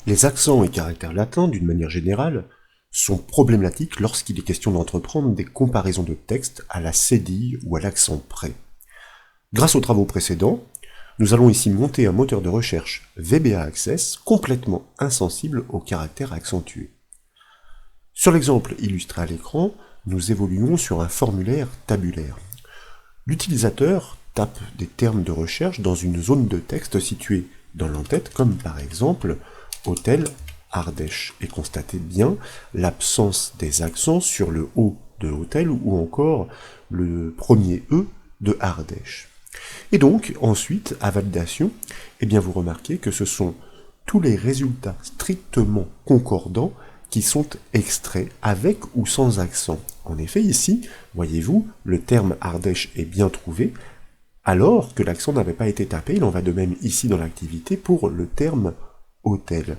Les accents et caractères latins, d'une manière générale, sont problématiques lorsqu'il est question d'entreprendre des comparaisons de texte à la cédille ou à l'accent près. Grâce aux travaux précédents, nous allons ici monter un moteur de recherche VBA Access complètement insensible aux caractères accentués. Sur l'exemple illustré à l'écran, nous évoluons sur un formulaire tabulaire. L'utilisateur tape des termes de recherche dans une zone de texte située dans l'entête, comme par exemple Hôtel Ardèche, et constatez bien l'absence des accents sur le O de Hôtel ou encore le premier E de Ardèche. Et donc, ensuite, à validation, eh bien vous remarquez que ce sont tous les résultats strictement concordants qui sont extraits avec ou sans accent. En effet, ici, voyez-vous, le terme Ardèche est bien trouvé, alors que l'accent n'avait pas été tapé. Il en va de même ici dans l'activité pour le terme hôtel.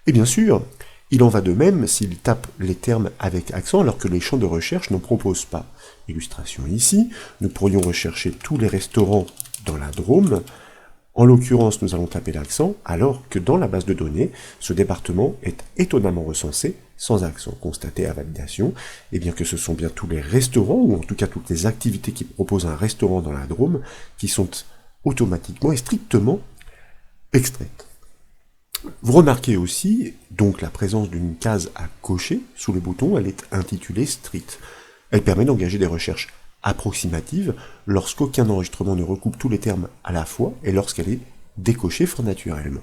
Et bien sûr, il en va de même s'il tape les termes avec accent alors que les champs de recherche n'en proposent pas. Illustration ici, nous pourrions rechercher tous les restaurants dans la Drôme. En l'occurrence, nous allons taper l'accent, alors que dans la base de données, ce département est étonnamment recensé sans accent. Constaté à validation, et bien que ce sont bien tous les restaurants, ou en tout cas toutes les activités qui proposent un restaurant dans la Drôme, qui sont automatiquement et strictement extraites. Vous remarquez aussi donc la présence d'une case à cocher sous le bouton, elle est intitulée Strict. Elle permet d'engager des recherches approximative lorsqu'aucun enregistrement ne recoupe tous les termes à la fois et lorsqu'elle est décochée fort naturellement.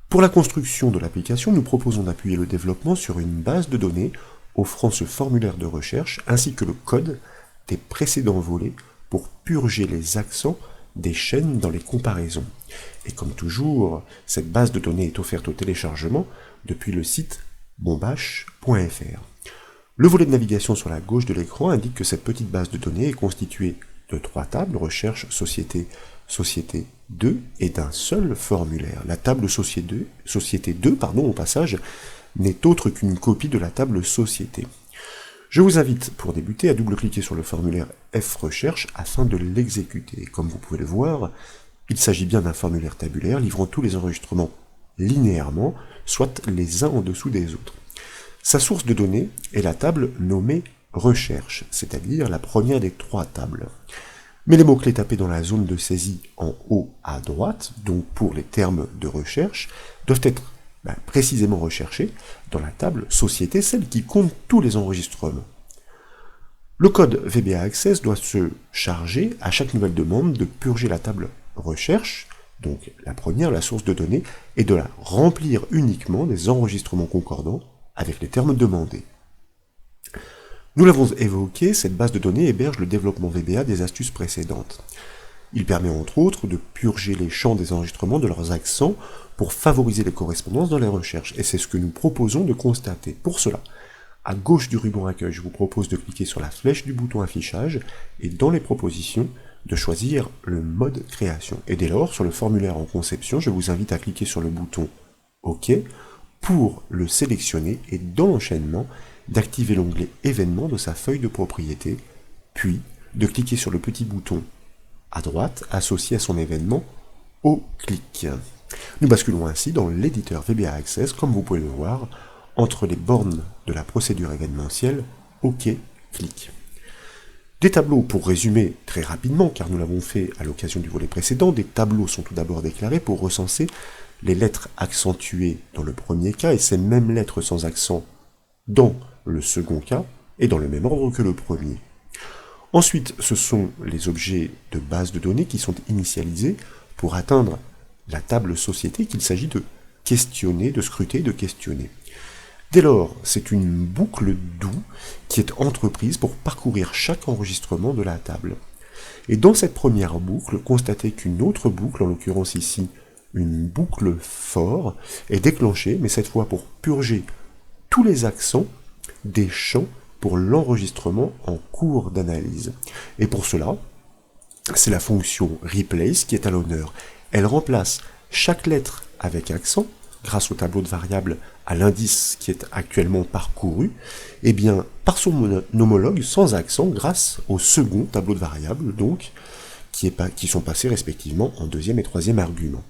Pour la construction de l'application, nous proposons d'appuyer le développement sur une base de données offrant ce formulaire de recherche ainsi que le code des précédents volets pour purger les accents des chaînes dans les comparaisons. Et comme toujours, cette base de données est offerte au téléchargement depuis le site bombache.fr. Le volet de navigation sur la gauche de l'écran indique que cette petite base de données est constituée de 3 tables, recherche, société, société 2, et d'un seul formulaire. La table société 2, au passage, n'est autre qu'une copie de la table société. Je vous invite, pour débuter, à double-cliquer sur le formulaire F-Recherche afin de l'exécuter. Comme vous pouvez le voir, il s'agit bien d'un formulaire tabulaire livrant tous les enregistrements linéairement, soit les uns en dessous des autres. Sa source de données est la table nommée Recherche, c'est-à-dire la première des 3 tables. Mais les mots-clés tapés dans la zone de saisie en haut à droite, donc pour les termes de recherche, doivent être précisément recherchés dans la table Société, celle qui compte tous les enregistrements. Le code VBA Access doit se charger à chaque nouvelle demande de purger la table Recherche, donc la première, la source de données, et de la remplir uniquement des enregistrements concordants avec les termes demandés. Nous l'avons évoqué, cette base de données héberge le développement VBA des astuces précédentes. Il permet entre autres de purger les champs des enregistrements de leurs accents pour favoriser les correspondances dans les recherches, et c'est ce que nous proposons de constater. Pour cela, à gauche du ruban accueil, je vous propose de cliquer sur la flèche du bouton affichage, et dans les propositions, de choisir le mode création. Et dès lors, sur le formulaire en conception, je vous invite à cliquer sur le bouton OK, pour le sélectionner et dans l'enchaînement, d'activer l'onglet événements de sa feuille de propriété, puis de cliquer sur le petit bouton à droite associé à son événement au clic. Nous basculons ainsi dans l'éditeur VBA Access, comme vous pouvez le voir, entre les bornes de la procédure événementielle OK, clic. Des tableaux, pour résumer très rapidement, car nous l'avons fait à l'occasion du volet précédent, des tableaux sont tout d'abord déclarés pour recenser les lettres accentuées dans le premier cas et ces mêmes lettres sans accent dans le second cas et dans le même ordre que le premier. Ensuite, ce sont les objets de base de données qui sont initialisés pour atteindre la table société qu'il s'agit de questionner, de scruter, de questionner. Dès lors, c'est une boucle do qui est entreprise pour parcourir chaque enregistrement de la table. Et dans cette première boucle, constatez qu'une autre boucle, en l'occurrence ici, une boucle for, est déclenchée, mais cette fois pour purger tous les accents des champs pour l'enregistrement en cours d'analyse. Et pour cela, c'est la fonction replace qui est à l'honneur. Elle remplace chaque lettre avec accent, grâce au tableau de variables à l'indice qui est actuellement parcouru, et bien par son homologue sans accent grâce au second tableau de variables, donc, qui sont passés respectivement en deuxième et troisième argument.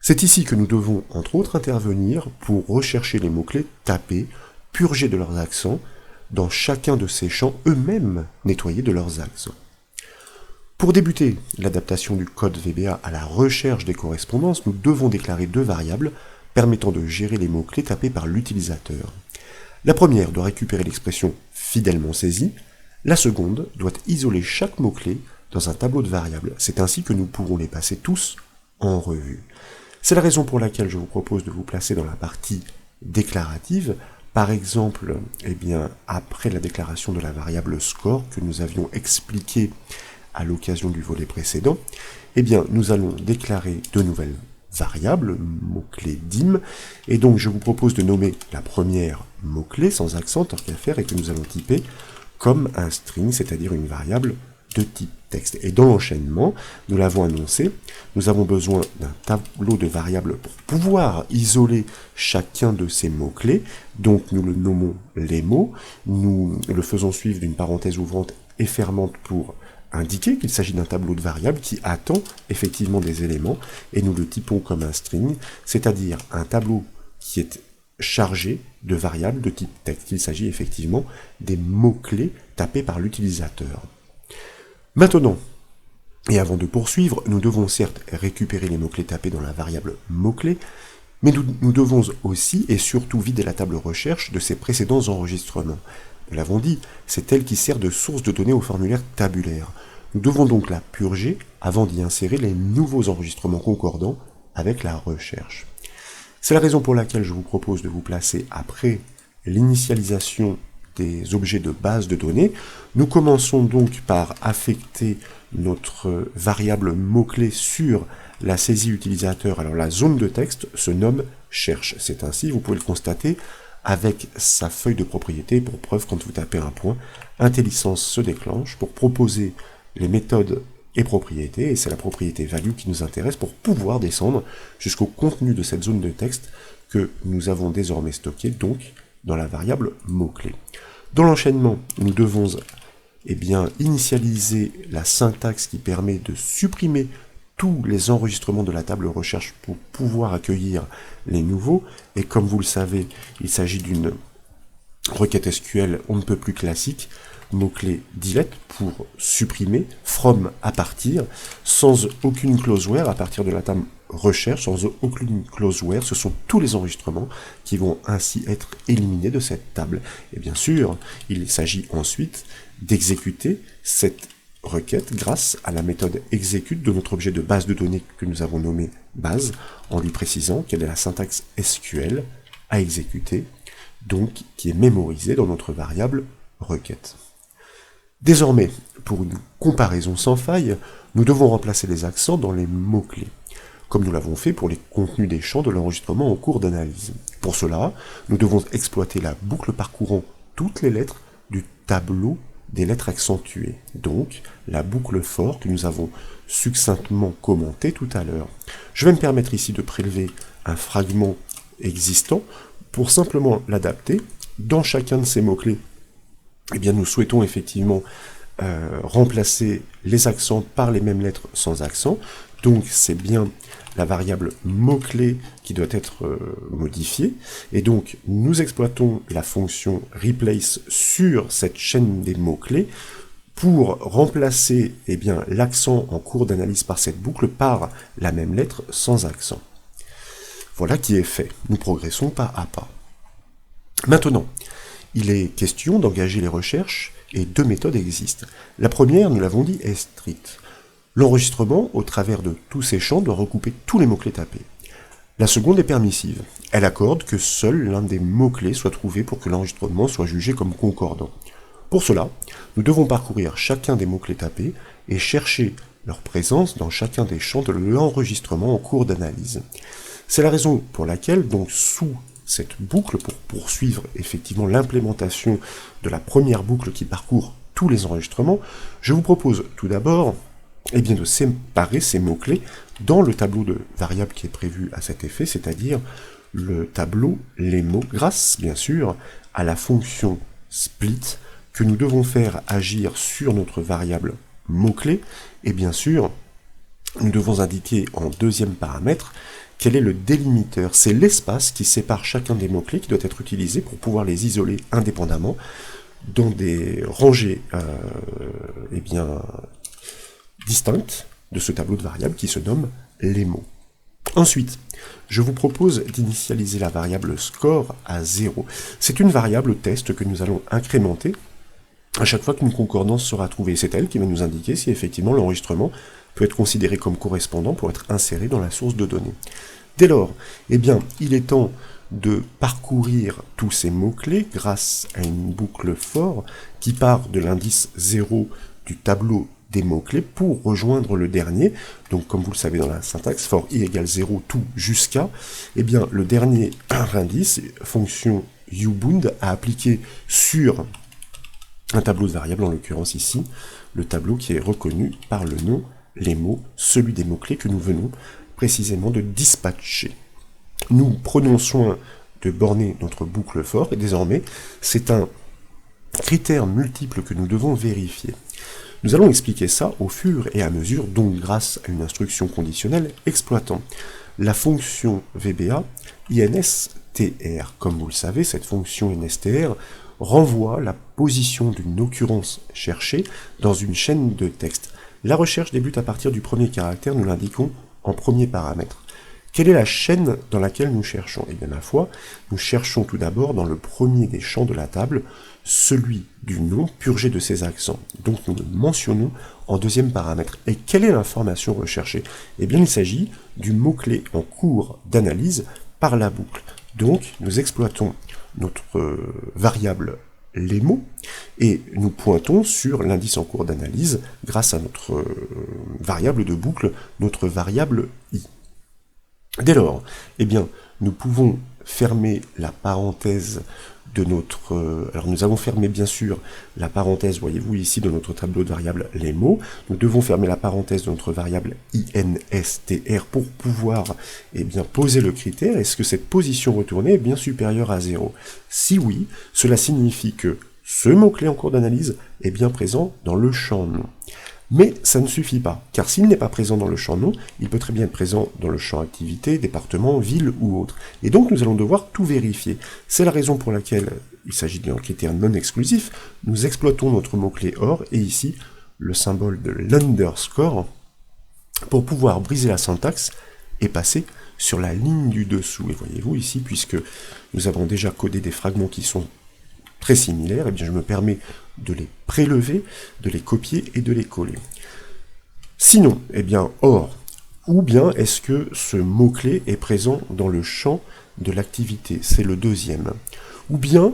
C'est ici que nous devons, entre autres, intervenir pour rechercher les mots-clés tapés, purgés de leurs accents, dans chacun de ces champs eux-mêmes nettoyés de leurs accents. Pour débuter l'adaptation du code VBA à la recherche des correspondances, nous devons déclarer deux variables permettant de gérer les mots-clés tapés par l'utilisateur. La première doit récupérer l'expression fidèlement saisie, la seconde doit isoler chaque mot-clé dans un tableau de variables. C'est ainsi que nous pourrons les passer tous en revue. C'est la raison pour laquelle je vous propose de vous placer dans la partie déclarative, par exemple, après la déclaration de la variable score que nous avions expliquée à l'occasion du volet précédent, nous allons déclarer de nouvelles variables, mot-clé dim, et donc je vous propose de nommer la première mot-clé sans accent, tant qu'à faire, et que nous allons typer comme un string, c'est-à-dire une variable de type texte. Et dans l'enchaînement, nous l'avons annoncé, nous avons besoin d'un tableau de variables pour pouvoir isoler chacun de ces mots-clés, donc nous le nommons les mots, nous le faisons suivre d'une parenthèse ouvrante et fermante pour indiquer qu'il s'agit d'un tableau de variables qui attend effectivement des éléments, et nous le typons comme un string, c'est-à-dire un tableau qui est chargé de variables de type texte. Il s'agit effectivement des mots-clés tapés par l'utilisateur. Maintenant, et avant de poursuivre, nous devons certes récupérer les mots-clés tapés dans la variable mots-clés, mais nous devons aussi et surtout vider la table recherche de ses précédents enregistrements. Nous l'avons dit, c'est elle qui sert de source de données au formulaire tabulaire. Nous devons donc la purger avant d'y insérer les nouveaux enregistrements concordants avec la recherche. C'est la raison pour laquelle je vous propose de vous placer après l'initialisation des objets de base de données. Nous commençons donc par affecter notre variable mot-clé sur la saisie utilisateur. Alors la zone de texte se nomme cherche. C'est ainsi, vous pouvez le constater, avec sa feuille de propriété. Pour preuve, quand vous tapez un point, IntelliSense se déclenche pour proposer les méthodes et propriétés, et c'est la propriété value qui nous intéresse pour pouvoir descendre jusqu'au contenu de cette zone de texte que nous avons désormais stocké, donc dans la variable mot-clé. Dans l'enchaînement, nous devons initialiser la syntaxe qui permet de supprimer tous les enregistrements de la table recherche pour pouvoir accueillir les nouveaux, et comme vous le savez, il s'agit d'une requête SQL on ne peut plus classique, mot-clé delete pour supprimer, from à partir, sans aucune closeware à partir de la table recherche, sans aucune closeware, ce sont tous les enregistrements qui vont ainsi être éliminés de cette table. Et bien sûr, il s'agit ensuite d'exécuter cette requête grâce à la méthode execute de notre objet de base de données que nous avons nommé base, en lui précisant quelle est la syntaxe SQL à exécuter, donc qui est mémorisée dans notre variable requête. Désormais, pour une comparaison sans faille, nous devons remplacer les accents dans les mots-clés, comme nous l'avons fait pour les contenus des champs de l'enregistrement en cours d'analyse. Pour cela, nous devons exploiter la boucle parcourant toutes les lettres du tableau des lettres accentuées, donc la boucle for que nous avons succinctement commentée tout à l'heure. Je vais me permettre ici de prélever un fragment existant pour simplement l'adapter. Dans chacun de ces mots-clés, nous souhaitons effectivement remplacer les accents par les mêmes lettres sans accent. Donc c'est bien la variable mot-clé qui doit être modifiée. Et donc nous exploitons la fonction replace sur cette chaîne des mots-clés pour remplacer l'accent en cours d'analyse par cette boucle par la même lettre sans accent. Voilà qui est fait. Nous progressons pas à pas. Maintenant, il est question d'engager les recherches et deux méthodes existent. La première, nous l'avons dit, est stricte. L'enregistrement, au travers de tous ces champs, doit recouper tous les mots-clés tapés. La seconde est permissive. Elle accorde que seul l'un des mots-clés soit trouvé pour que l'enregistrement soit jugé comme concordant. Pour cela, nous devons parcourir chacun des mots-clés tapés et chercher leur présence dans chacun des champs de l'enregistrement en cours d'analyse. C'est la raison pour laquelle, donc, sous cette boucle, pour poursuivre effectivement l'implémentation de la première boucle qui parcourt tous les enregistrements, je vous propose tout d'abord de séparer ces mots-clés dans le tableau de variables qui est prévu à cet effet, c'est-à-dire le tableau les mots, grâce bien sûr à la fonction split que nous devons faire agir sur notre variable mot-clé, et bien sûr nous devons indiquer en deuxième paramètre quel est le délimiteur? C'est l'espace qui sépare chacun des mots-clés qui doit être utilisé pour pouvoir les isoler indépendamment dans des rangées eh bien, distinctes de ce tableau de variables qui se nomme les mots. Ensuite, je vous propose d'initialiser la variable score à 0. C'est une variable test que nous allons incrémenter à chaque fois qu'une concordance sera trouvée. C'est elle qui va nous indiquer si effectivement l'enregistrement peut être considéré comme correspondant pour être inséré dans la source de données. Dès lors, eh bien, il est temps de parcourir tous ces mots-clés grâce à une boucle for qui part de l'indice 0 du tableau des mots-clés pour rejoindre le dernier. Donc comme vous le savez dans la syntaxe, for i égale 0 tout jusqu'à, eh bien le dernier indice, fonction ubound, à appliquer sur un tableau de variables, en l'occurrence ici, le tableau qui est reconnu par le nom, les mots, celui des mots-clés que nous venons précisément de dispatcher. Nous prenons soin de borner notre boucle for, et désormais, c'est un critère multiple que nous devons vérifier. Nous allons expliquer ça au fur et à mesure, donc grâce à une instruction conditionnelle exploitant la fonction VBA INSTR. Comme vous le savez, cette fonction INSTR renvoie la position d'une occurrence cherchée dans une chaîne de texte. La recherche débute à partir du premier caractère, nous l'indiquons en premier paramètre. Quelle est la chaîne dans laquelle nous cherchons? Eh bien, ma foi, nous cherchons tout d'abord dans le premier des champs de la table, celui du nom purgé de ses accents. Donc nous le mentionnons en deuxième paramètre. Et quelle est l'information recherchée? Eh bien, il s'agit du mot-clé en cours d'analyse par la boucle. Donc, nous exploitons notre variable les mots, et nous pointons sur l'indice en cours d'analyse grâce à notre variable de boucle, notre variable i. Dès lors, eh bien, nous pouvons fermer la parenthèse de notre... alors nous avons fermé bien sûr la parenthèse, voyez-vous ici dans notre tableau de variables les mots. Nous devons fermer la parenthèse de notre variable INSTR pour pouvoir eh bien, poser le critère. Est-ce que cette position retournée est bien supérieure à 0? Si oui, cela signifie que ce mot-clé en cours d'analyse est bien présent dans le champ nom. Mais ça ne suffit pas, car s'il n'est pas présent dans le champ nom, il peut très bien être présent dans le champ activité, département, ville ou autre. Et donc nous allons devoir tout vérifier. C'est la raison pour laquelle il s'agit d'un critère non exclusif. Nous exploitons notre mot-clé OR, et ici le symbole de l'underscore, pour pouvoir briser la syntaxe et passer sur la ligne du dessous. Et voyez-vous ici, puisque nous avons déjà codé des fragments qui sont très similaires, et bien je me permets de les prélever, de les copier et de les coller. Sinon, eh bien, or, ou bien est-ce que ce mot-clé est présent dans le champ de l'activité? C'est le deuxième. Ou bien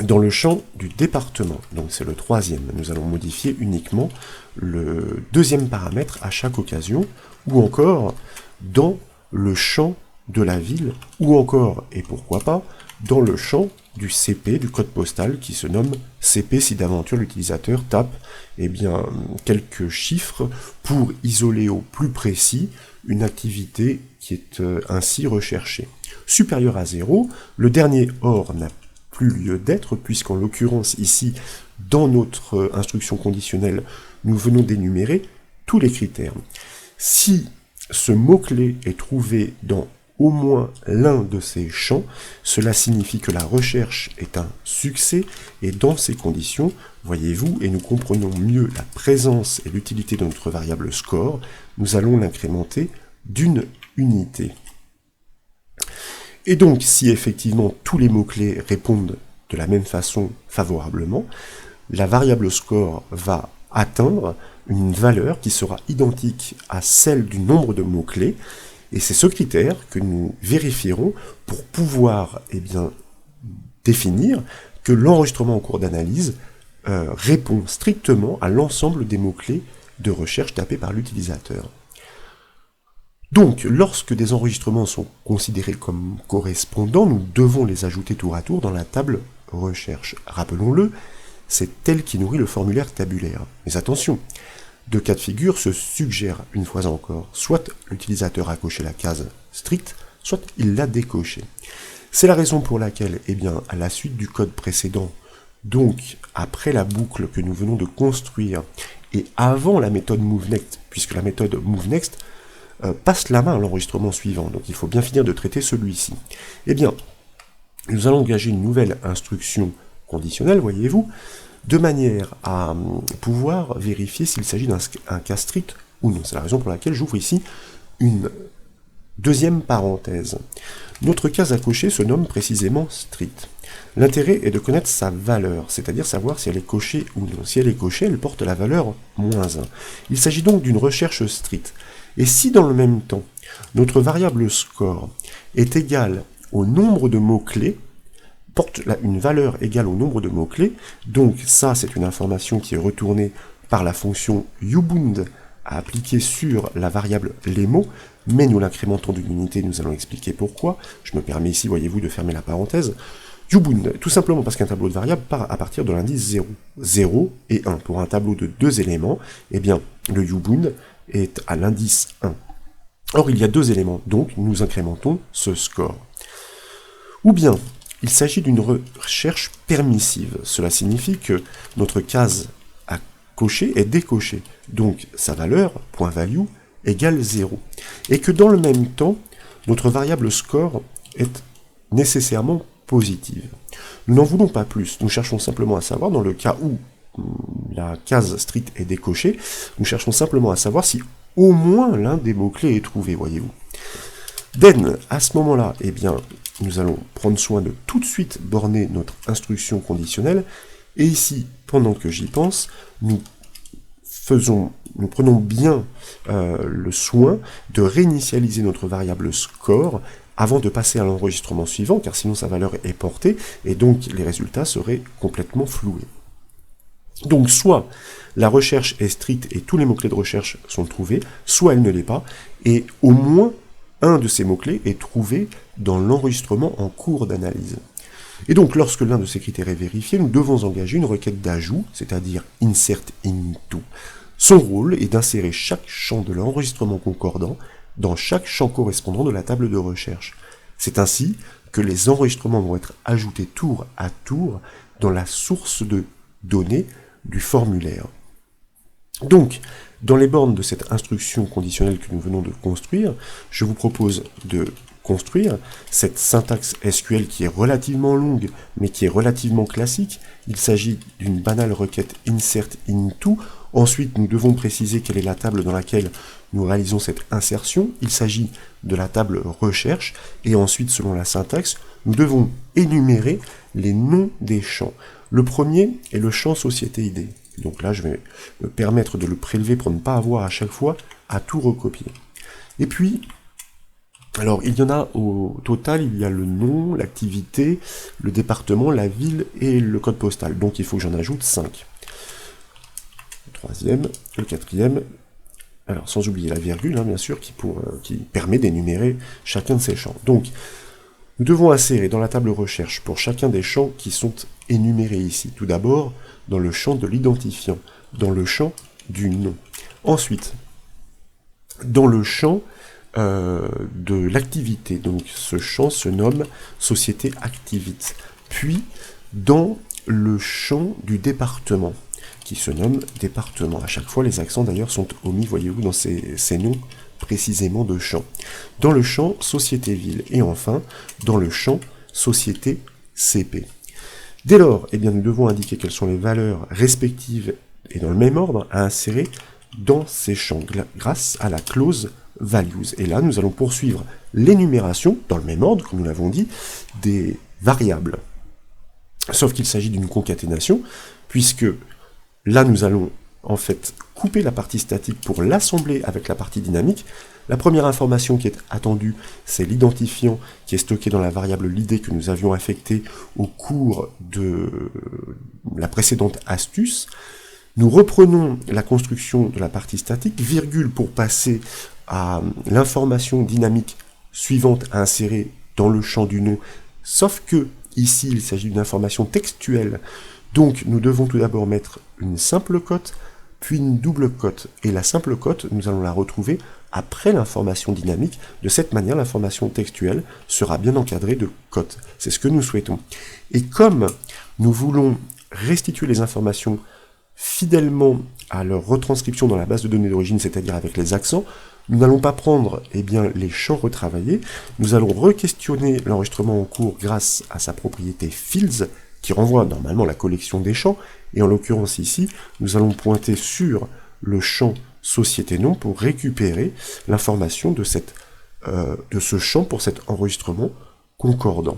dans le champ du département, donc c'est le troisième. Nous allons modifier uniquement le deuxième paramètre à chaque occasion, ou encore dans le champ de la ville, ou encore, et pourquoi pas, dans le champ du CP, du code postal, qui se nomme CP si d'aventure l'utilisateur tape eh bien, quelques chiffres pour isoler au plus précis une activité qui est ainsi recherchée. Supérieur à 0, le dernier OR n'a plus lieu d'être, puisqu'en l'occurrence ici, dans notre instruction conditionnelle, nous venons d'énumérer tous les critères. Si ce mot-clé est trouvé dans au moins l'un de ces champs, cela signifie que la recherche est un succès, et dans ces conditions, voyez-vous, et nous comprenons mieux la présence et l'utilité de notre variable score, nous allons l'incrémenter d'une unité. Et donc, si effectivement tous les mots-clés répondent de la même façon favorablement, la variable score va atteindre une valeur qui sera identique à celle du nombre de mots-clés, et c'est ce critère que nous vérifierons pour pouvoir eh bien, définir que l'enregistrement en cours d'analyse répond strictement à l'ensemble des mots-clés de recherche tapés par l'utilisateur. Donc, lorsque des enregistrements sont considérés comme correspondants, nous devons les ajouter tour à tour dans la table recherche. Rappelons-le, c'est elle qui nourrit le formulaire tabulaire. Mais attention, deux cas de figure se suggèrent une fois encore. Soit l'utilisateur a coché la case stricte, soit il l'a décoché. C'est la raison pour laquelle, eh bien, à la suite du code précédent, donc après la boucle que nous venons de construire, et avant la méthode moveNext, puisque la méthode moveNext passe la main à l'enregistrement suivant, donc il faut bien finir de traiter celui-ci. Eh bien, nous allons engager une nouvelle instruction conditionnelle, voyez-vous, de manière à pouvoir vérifier s'il s'agit d'un cas strict ou non. C'est la raison pour laquelle j'ouvre ici une deuxième parenthèse. Notre case à cocher se nomme précisément strict. L'intérêt est de connaître sa valeur, c'est-à-dire savoir si elle est cochée ou non. Si elle est cochée, elle porte la valeur -1. Il s'agit donc d'une recherche stricte. Et si dans le même temps, notre variable score est égale au nombre de mots-clés, porte une valeur égale au nombre de mots-clés, donc ça c'est une information qui est retournée par la fonction ubound à appliquer sur la variable les mots, mais nous l'incrémentons d'une unité, nous allons expliquer pourquoi. Je me permets ici, voyez-vous, de fermer la parenthèse. Ubound, tout simplement parce qu'un tableau de variables part à partir de l'indice 0. 0 et 1. Pour un tableau de 2 éléments, eh bien, le ubound est à l'indice 1. Or, il y a 2 éléments, donc nous incrémentons ce score. Ou bien, il s'agit d'une recherche permissive. Cela signifie que notre case à cocher est décochée. Donc, sa valeur, .value, égale 0. Et que dans le même temps, notre variable score est nécessairement positive. Nous n'en voulons pas plus, nous cherchons simplement à savoir, dans le cas où la case strict est décochée, nous cherchons simplement à savoir si au moins l'un des mots-clés est trouvé, voyez-vous. Then, à ce moment-là, eh bien, nous allons prendre soin de tout de suite borner notre instruction conditionnelle, et ici, pendant que j'y pense, nous prenons bien le soin de réinitialiser notre variable score avant de passer à l'enregistrement suivant, car sinon sa valeur est portée, et donc les résultats seraient complètement floués. Donc soit la recherche est stricte et tous les mots-clés de recherche sont trouvés, soit elle ne l'est pas, et au moins un de ces mots-clés est trouvé dans l'enregistrement en cours d'analyse. Et donc lorsque l'un de ces critères est vérifié, nous devons engager une requête d'ajout, c'est-à-dire insert into. Son rôle est d'insérer chaque champ de l'enregistrement concordant dans chaque champ correspondant de la table de recherche. C'est ainsi que les enregistrements vont être ajoutés tour à tour dans la source de données du formulaire. Donc, dans les bornes de cette instruction conditionnelle que nous venons de construire, je vous propose de construire cette syntaxe SQL qui est relativement longue, mais qui est relativement classique. Il s'agit d'une banale requête insert into. Ensuite, nous devons préciser quelle est la table dans laquelle nous réalisons cette insertion. Il s'agit de la table recherche. Et ensuite, selon la syntaxe, nous devons énumérer les noms des champs. Le premier est le champ société ID. Donc là, je vais me permettre de le prélever pour ne pas avoir à chaque fois à tout recopier. Et puis, alors il y en a au total, il y a le nom, l'activité, le département, la ville et le code postal. Donc il faut que j'en ajoute 5. Le troisième, le quatrième, alors sans oublier la virgule, bien sûr, qui permet d'énumérer chacun de ces champs. Donc, nous devons insérer dans la table recherche pour chacun des champs qui sont énumérés ici. Tout d'abord, dans le champ de l'identifiant, dans le champ du nom. Ensuite, dans le champ de l'activité, donc ce champ se nomme Société Activite. Puis, dans le champ du département, qui se nomme département. À chaque fois, les accents d'ailleurs sont omis, voyez-vous, dans ces noms précisément de champs. Dans le champ Société Ville, et enfin, dans le champ Société CP. Dès lors, eh bien, nous devons indiquer quelles sont les valeurs respectives et dans le même ordre à insérer dans ces champs grâce à la clause values. Et là, nous allons poursuivre l'énumération, dans le même ordre, comme nous l'avons dit, des variables. Sauf qu'il s'agit d'une concaténation, puisque là, nous allons en fait couper la partie statique pour l'assembler avec la partie dynamique. La première information qui est attendue, c'est l'identifiant qui est stocké dans la variable l'id que nous avions affectée au cours de la précédente astuce. Nous reprenons la construction de la partie statique, virgule pour passer à l'information dynamique suivante à insérer dans le champ du nom, sauf que ici il s'agit d'une information textuelle, donc nous devons tout d'abord mettre une simple cote, puis une double cote, et la simple cote, nous allons la retrouver après l'information dynamique. De cette manière, l'information textuelle sera bien encadrée de cotes. C'est ce que nous souhaitons. Et comme nous voulons restituer les informations fidèlement à leur retranscription dans la base de données d'origine, c'est-à-dire avec les accents, Nous n'allons pas prendre les champs retravaillés, nous allons re-questionner l'enregistrement en cours grâce à sa propriété fields, qui renvoie normalement à la collection des champs, et en l'occurrence ici, nous allons pointer sur le champ société nom pour récupérer l'information de ce champ pour cet enregistrement concordant.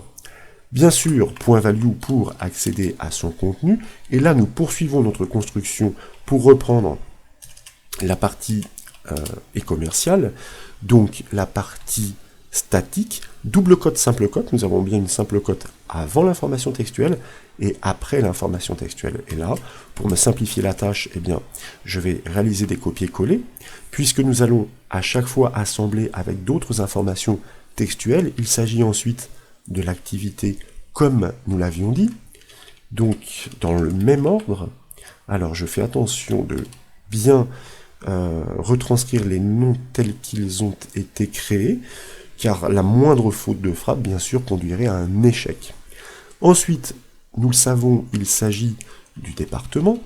Bien sûr, point value pour accéder à son contenu, et là nous poursuivons notre construction pour reprendre la partie et commerciale, donc la partie statique, double cote, simple cote, nous avons bien une simple cote avant l'information textuelle et après l'information textuelle. Et là, pour me simplifier la tâche, je vais réaliser des copier-coller, puisque nous allons à chaque fois assembler avec d'autres informations textuelles. Il s'agit ensuite de l'activité comme nous l'avions dit, donc dans le même ordre. Alors je fais attention de bien retranscrire les noms tels qu'ils ont été créés, car la moindre faute de frappe, bien sûr, conduirait à un échec. Ensuite, nous le savons, il s'agit du département.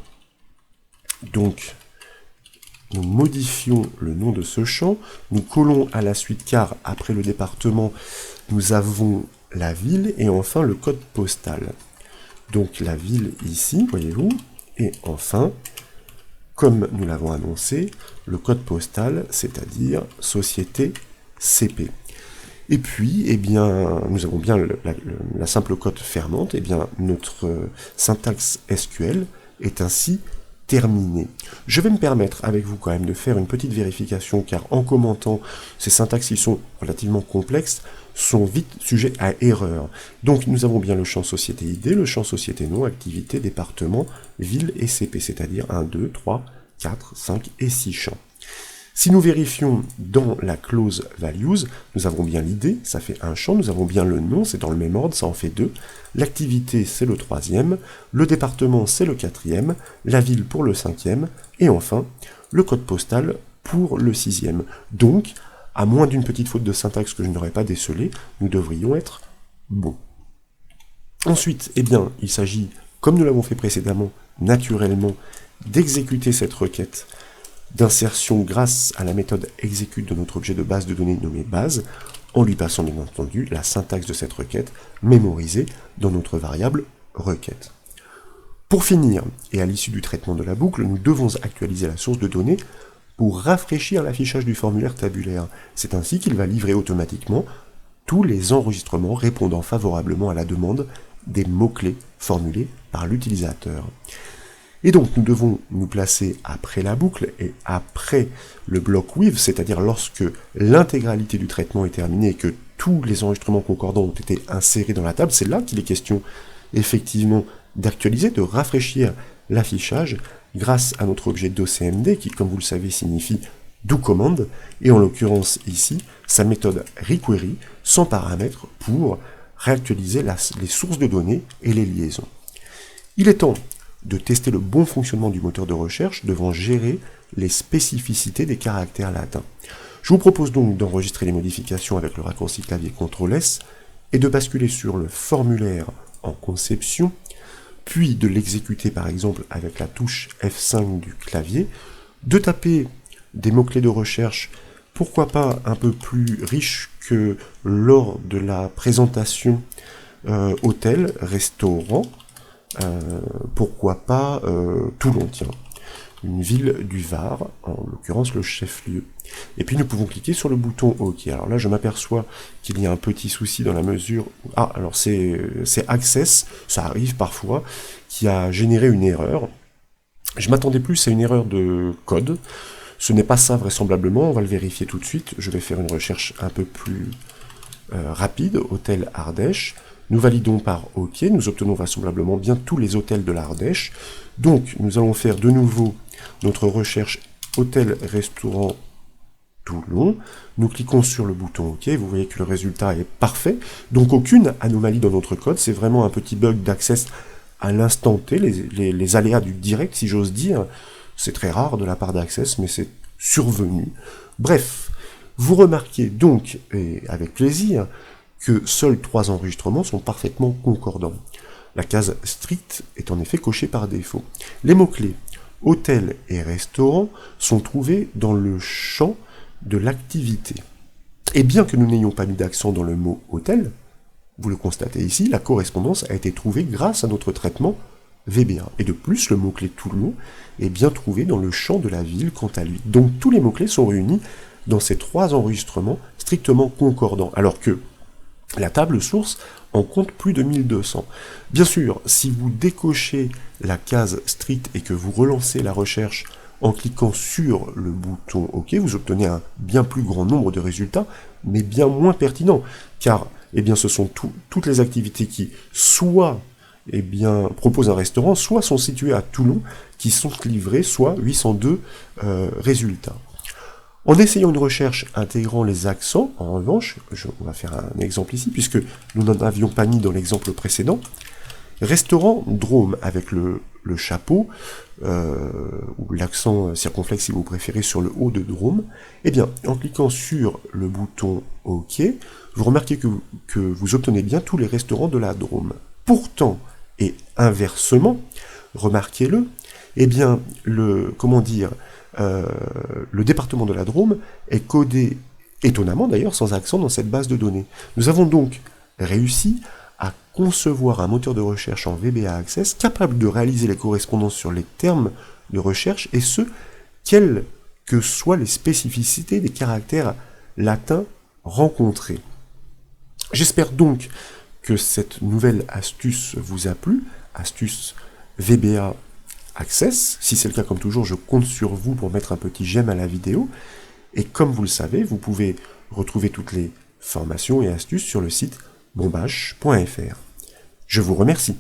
Donc, nous modifions le nom de ce champ, nous collons à la suite, car après le département, nous avons la ville, et enfin le code postal. Donc la ville ici, voyez-vous, et enfin, comme nous l'avons annoncé, le code postal, c'est-à-dire société CP. Et puis, nous avons bien la simple cote fermante, notre syntaxe SQL est ainsi terminée. Je vais me permettre avec vous quand même de faire une petite vérification, car en commentant, ces syntaxes qui sont relativement complexes, sont vite sujets à erreur. Donc nous avons bien le champ société ID, le champ société nom, activité, département, ville et CP, c'est-à-dire 1, 2, 3, 4, 5 et 6 champs. Si nous vérifions dans la clause values, nous avons bien l'id, ça fait un champ, nous avons bien le nom, c'est dans le même ordre, ça en fait 2, l'activité c'est le 3e, le département c'est le 4e, la ville pour le 5e, et enfin le code postal pour le 6e. Donc, à moins d'une petite faute de syntaxe que je n'aurais pas décelée, nous devrions être bons. Ensuite, il s'agit, comme nous l'avons fait précédemment, naturellement, d'exécuter cette requête d'insertion grâce à la méthode exécute de notre objet de base de données nommé base, en lui passant bien entendu la syntaxe de cette requête mémorisée dans notre variable requête. Pour finir, et à l'issue du traitement de la boucle, nous devons actualiser la source de données pour rafraîchir l'affichage du formulaire tabulaire. C'est ainsi qu'il va livrer automatiquement tous les enregistrements répondant favorablement à la demande des mots-clés formulés par l'utilisateur. Et donc nous devons nous placer après la boucle et après le bloc with, c'est-à-dire lorsque l'intégralité du traitement est terminée et que tous les enregistrements concordants ont été insérés dans la table, c'est là qu'il est question effectivement d'actualiser, de rafraîchir l'affichage grâce à notre objet docmd qui, comme vous le savez, signifie doCommand, et en l'occurrence ici, sa méthode requery sans paramètres pour réactualiser les sources de données et les liaisons. Il est temps de tester le bon fonctionnement du moteur de recherche devant gérer les spécificités des caractères latins. Je vous propose donc d'enregistrer les modifications avec le raccourci clavier CTRL-S et de basculer sur le formulaire en conception, puis de l'exécuter par exemple avec la touche F5 du clavier, de taper des mots-clés de recherche, pourquoi pas un peu plus riches que lors de la présentation hôtel, restaurant, pourquoi pas Toulon, tiens, une ville du Var, en l'occurrence le chef-lieu. Et puis nous pouvons cliquer sur le bouton OK. Alors là je m'aperçois qu'il y a un petit souci dans la mesure où... Ah, alors c'est Access, ça arrive parfois, qui a généré une erreur. Je m'attendais plus à une erreur de code. Ce n'est pas ça vraisemblablement, on va le vérifier tout de suite. Je vais faire une recherche un peu plus rapide, hôtel Ardèche. Nous validons par OK, nous obtenons vraisemblablement bien tous les hôtels de l'Ardèche. Donc, nous allons faire de nouveau notre recherche hôtel-restaurant Toulon. Nous cliquons sur le bouton OK, vous voyez que le résultat est parfait. Donc, aucune anomalie dans notre code, c'est vraiment un petit bug d'accès à l'instant T, les aléas du direct, si j'ose dire. C'est très rare de la part d'Access, mais c'est survenu. Bref, vous remarquez donc, et avec plaisir, que seuls 3 enregistrements sont parfaitement concordants. La case strict est en effet cochée par défaut. Les mots-clés hôtel et restaurant sont trouvés dans le champ de l'activité. Et bien que nous n'ayons pas mis d'accent dans le mot hôtel, vous le constatez ici, la correspondance a été trouvée grâce à notre traitement VBA. Et de plus, le mot-clé Toulon est bien trouvé dans le champ de la ville quant à lui. Donc tous les mots-clés sont réunis dans ces 3 enregistrements strictement concordants, alors que la table source en compte plus de 1200. Bien sûr, si vous décochez la case strict et que vous relancez la recherche en cliquant sur le bouton OK, vous obtenez un bien plus grand nombre de résultats, mais bien moins pertinents, car ce sont toutes les activités qui soit proposent un restaurant, soit sont situées à Toulon, qui sont livrées, soit 802 résultats. En essayant une recherche intégrant les accents, en revanche, on va faire un exemple ici, puisque nous n'en avions pas mis dans l'exemple précédent, restaurant Drôme, avec le chapeau, ou l'accent circonflexe si vous préférez, sur le haut de Drôme, en cliquant sur le bouton OK, vous remarquez que vous obtenez bien tous les restaurants de la Drôme. Pourtant, et inversement, remarquez-le, le département de la Drôme est codé, étonnamment d'ailleurs, sans accent dans cette base de données. Nous avons donc réussi à concevoir un moteur de recherche en VBA Access capable de réaliser les correspondances sur les termes de recherche, et ce, quelles que soient les spécificités des caractères latins rencontrés. J'espère donc que cette nouvelle astuce vous a plu, astuce VBA Access. Si c'est le cas, comme toujours, je compte sur vous pour mettre un petit j'aime à la vidéo. Et comme vous le savez, vous pouvez retrouver toutes les formations et astuces sur le site bombache.fr. Je vous remercie.